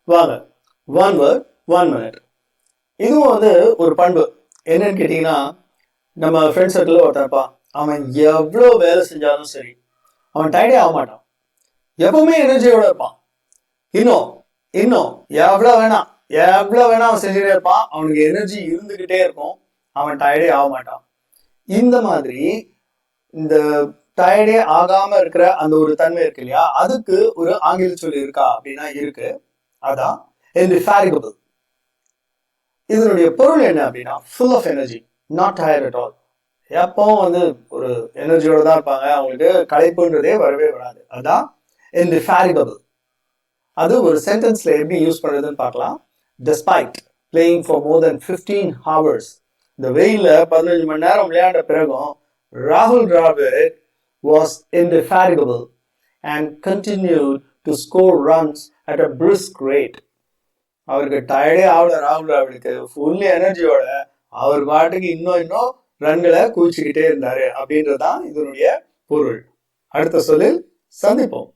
வாங்க, 1 word 1 minute. இதுவும் வந்து ஒரு பண்பு. என்னன்னு கேட்டீங்கன்னா, நம்ம ஃப்ரெண்ட் சர்க்கிளில் ஒருத்தன் இருப்பான். அவன் எவ்வளோ வேலை செஞ்சாலும் சரி, அவன் டயர்டே ஆக மாட்டான். எப்பவுமே எனர்ஜியோட இருப்பான். இன்னும் இன்னும் எவ்வளோ வேணா அவன் செஞ்சுட்டே இருப்பான். அவனுக்கு எனர்ஜி இருந்துகிட்டே இருக்கும். அவன் டயர்டே ஆக மாட்டான். இந்த மாதிரி இந்த டயர்டே ஆகாம இருக்கிற அந்த ஒரு தன்மை இருக்கு இல்லையா, அதுக்கு ஒரு ஆங்கில சொல் இருக்கா அப்படின்னா இருக்கு. அதான் indefatigable. இதனுடைய பொருள் என்ன அப்படின்னா full of energy, not tired at all. எப்பவும் வந்து ஒரு எனர்ஜியோட தான் இருப்பாங்க. அவங்களுக்கு களைப்புன்றதே வரவே வராது. அதான் indefatigable. அது ஒரு சென்டென்ஸ்ல எப்படி யூஸ் பண்றதுன்னு பார்க்கலாம். Despite playing for more than 15 hours, இந்த வெயில்ல 15 மணி நேரம் விளையாண்ட பிறகும் ராகுல் Dravid was indefatigable and continued to score runs at a brisk rate. அவருக்கு டயர்டே ஆகல. ராகுல் டிராவிடுக்கு ஃபுல் எனர்ஜியோட அவர் பாட்டுக்கு இன்னும் ரன்களை குவிச்சுக்கிட்டே இருந்தாரு அப்படின்றதான் இதனுடைய பொருள். அடுத்த சொல்லில் சந்திப்போம்.